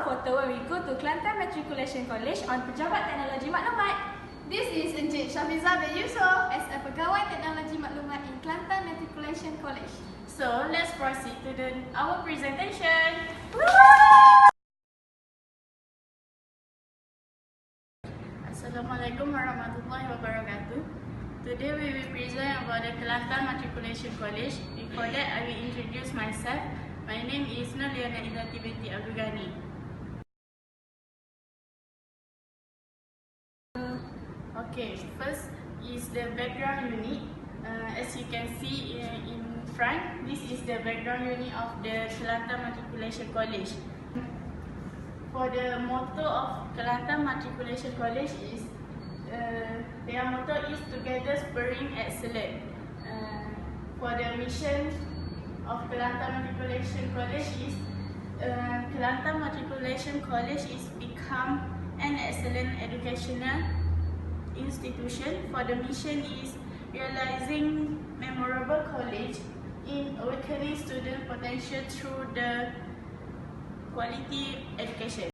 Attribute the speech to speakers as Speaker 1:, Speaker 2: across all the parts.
Speaker 1: our photo when we go to Kelantan Matriculation College on Pejabat Teknologi Maklumat.
Speaker 2: This is Encik Syafiza bin Yusof as a Pegawai Teknologi Maklumat in Kelantan Matriculation College.
Speaker 3: So let's proceed to our presentation. Assalamualaikum warahmatullahi wabarakatuh. Today we will present about the Kelantan Matriculation College. Before that, I will introduce myself. My name is Nurliana Idati binti Abdul Ghani. Okay, first is the background unit. As you can see in front, this is the background unit of the Kelantan Matriculation College. For the motto of Kelantan Matriculation College is, their motto is Together Spurring Excellence. For the mission of Kelantan Matriculation College is, Kelantan Matriculation College is become an excellent educational institution. For the mission is realizing memorable college in awakening student potential through the quality education.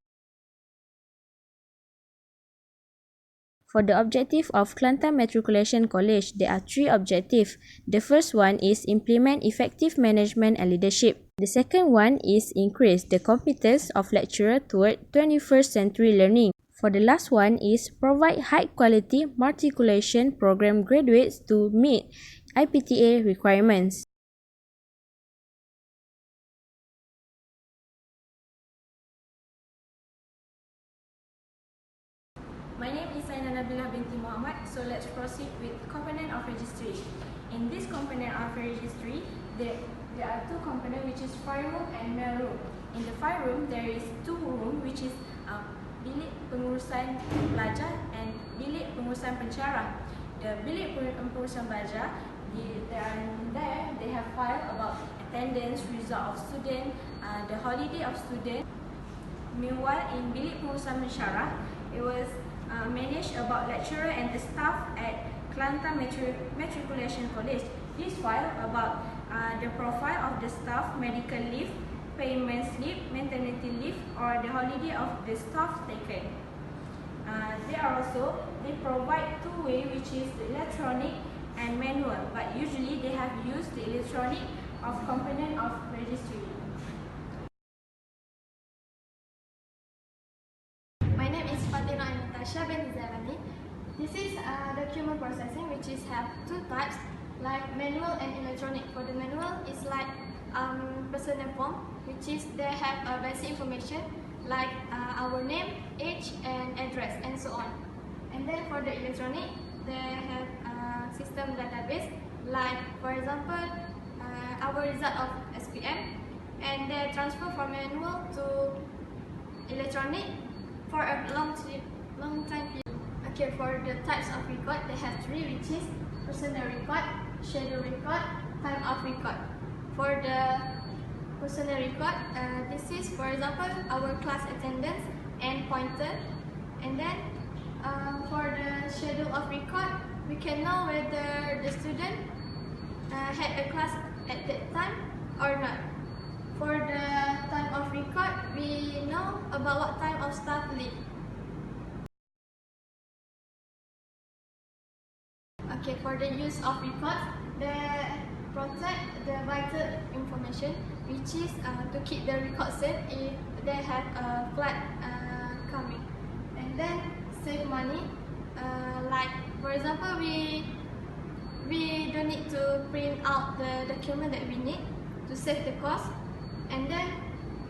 Speaker 4: For the objective of Kelantan Matriculation College, there are three objectives. The first one is implement effective management and leadership. The second one is increase the competence of lecturer toward 21st century learning. For the last one is provide high quality matriculation program graduates to meet IPTA requirements.
Speaker 1: My name is Aina Nabila binti Muhammad. So let's proceed with component of registry. In this component of registry, there are two components, which is file room and mail room. In the file room, there is two rooms, which is bilik pengurusan pelajar and bilik pengurusan pensyarah. The bilik pengurusan pelajar, they have file about attendance, result of student, the holiday of student. Meanwhile, in bilik pengurusan pensyarah, it was managed about lecturer and the staff at Kelantan Matriculation College. This file about the profile of the staff, medical leave, payment slip, maternity leave, or the holiday of the staff taken. They provide two ways, which is the electronic and manual, but usually they have used the electronic of component of registry.
Speaker 2: My name is Fatina Natasha bin Zarani. This is document processing, which is have two types, like manual and electronic. For the manual, it's like personal form, which is they have basic information like our name, age, and address, and so on. And then for the electronic, they have system database, like for example our result of SPM, and they transfer from manual to electronic for a long time period. Okay, for the types of record, they have three, which is personal record, schedule record, time of record. For the personal record, this is, for example, our class attendance and pointer. And then for the schedule of record, we can know whether the student had a class at that time or not. For the time of record, we know about what time of staff leave. Okay, for the use of records, they protect the vital information, which is to keep the record safe if they have a flight coming. And then save money, like for example, we don't need to print out the document that we need to save the cost. And then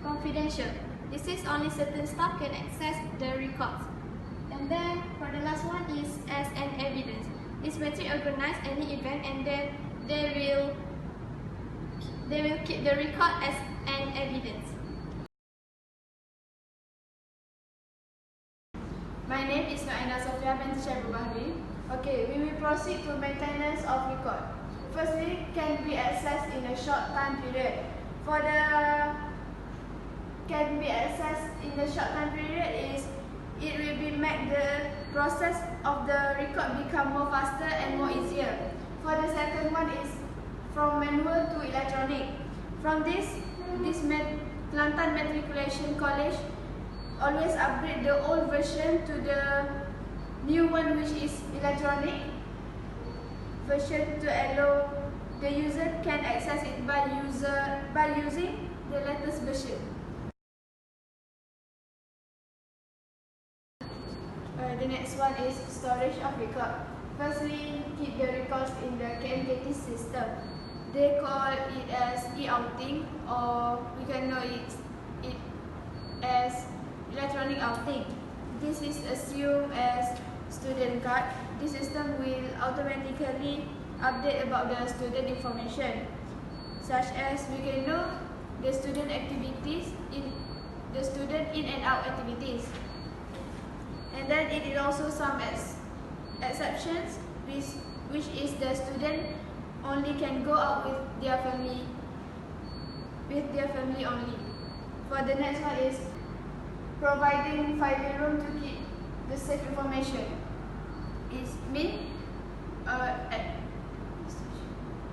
Speaker 2: confidential, this is only certain staff can access the records. And then for the last one is as an evidence. This matrix organize any event, and then they will keep the record as an evidence.
Speaker 5: My name is Naina Sofia binti Syaibu Bahri. Okay, we will proceed to maintenance of record. Firstly, can be accessed in a short time period. For the can be accessed in the short time period is it will be make the process of the record become more faster and more easier. For the second one is from manual to electronic. From this Kelantan Matriculation College always upgrade the old version to the new one, which is electronic version, to allow the user can access it by using the latest version. The next one is storage of record. Firstly, keep the records in the KMKT system. They call it as e-outing, or we can know it as electronic outing. This is assumed as student card. This system will automatically update about the student information, such as we can know the student activities, the student in and out activities. And then it is also some exceptions, which is the student only can go out with their family only. For the next one is providing file room to keep the safe information. It means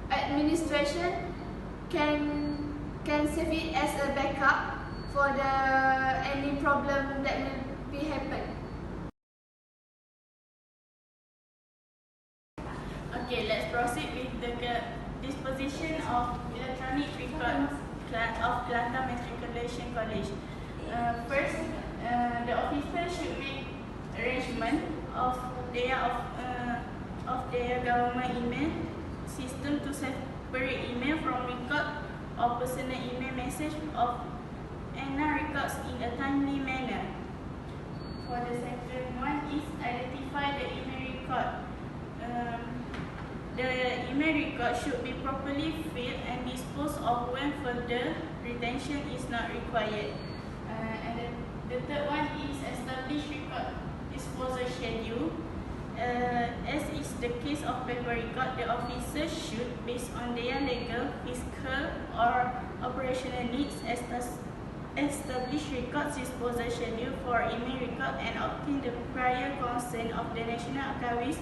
Speaker 5: administration can save it as a backup for any problem that will be happen.
Speaker 3: Okay, let's proceed with the disposition of electronic records of Kelantan Matriculation College. First, the officer should make arrangement of their government email system to separate email from record or personal email message of ANA records in a timely manner. For the second one is identify the email record. The email record should be properly filled and disposed of when further retention is not required. And the third one is establish record disposal schedule. As is the case of paper record, the officers should, based on their legal, fiscal, or operational needs, establish record disposal schedule for email record and obtain the prior consent of the National Archives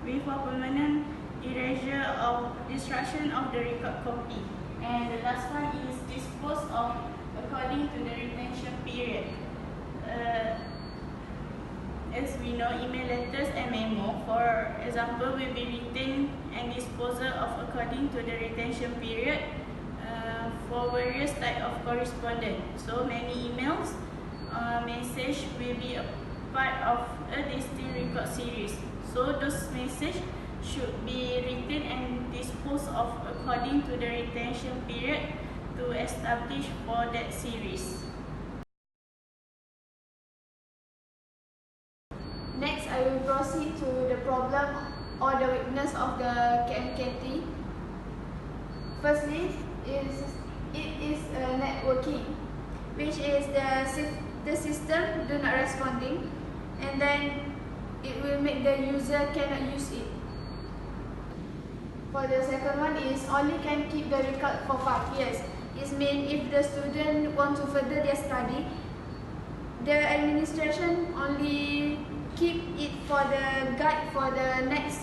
Speaker 3: before permanent erasure or destruction of the record copy. And the last one is dispose of according to the retention period. As we know, email letters and memo, for example, will be retained and disposal of according to the retention period for various type of correspondence. So many emails, message will be a part of a distinct record series. So those messages should be retained and disposed of according to the retention period to establish for that series.
Speaker 5: Next, I will proceed to the problem or the weakness of the KMKT. Firstly, it is networking, which is the system do not responding, and then it will make the user cannot use it. For the second one is only can keep the record for 5 years. It means if the student want to further their study, the administration only keep it for the guide for the next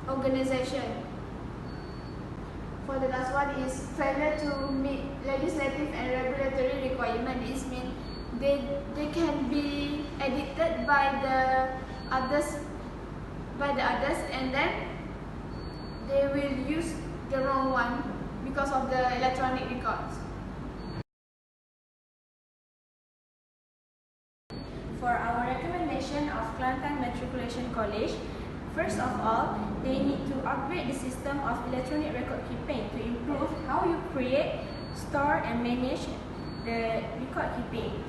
Speaker 5: organization. For the last one is failure to meet legislative and regulatory requirement. It means they can be edited by the others, and then they will use the wrong one because of the electronic records.
Speaker 1: For our recommendation of Kelantan Matriculation College, first of all, they need to upgrade the system of electronic record keeping to improve how you create, store and manage the record keeping,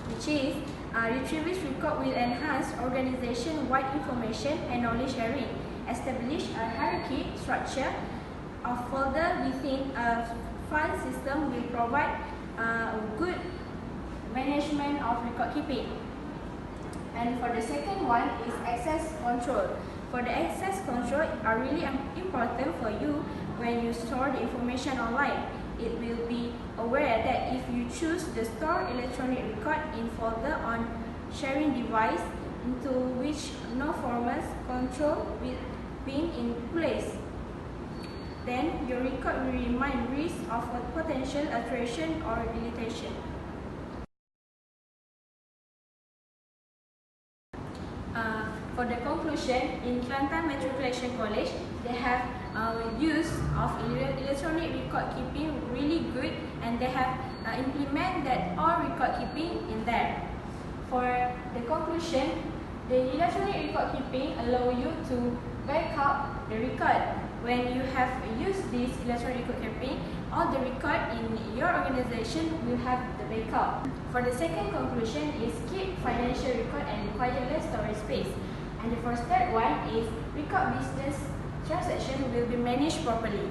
Speaker 1: which is retrieving record will enhance organization-wide information and knowledge sharing, establish a hierarchy structure of folder within a file system will provide good management of record keeping. And for the second one is access control. For the access control are really important for you when you store the information online. It will be aware that if you choose the store electronic record in folder on sharing device into which no formal control will be in place, then your record will remain risk of a potential alteration or deletion. For the conclusion, in Kelantan Matriculation College, they have use of electronic record keeping really good, and they have implement that all record keeping in there. For the conclusion, the electronic record keeping allow you to back up the record. When you have used this electronic record keeping, all the record in your organization will have the backup. For the second conclusion is keep financial record and require less storage space. And the third one is record business transaction will be managed properly.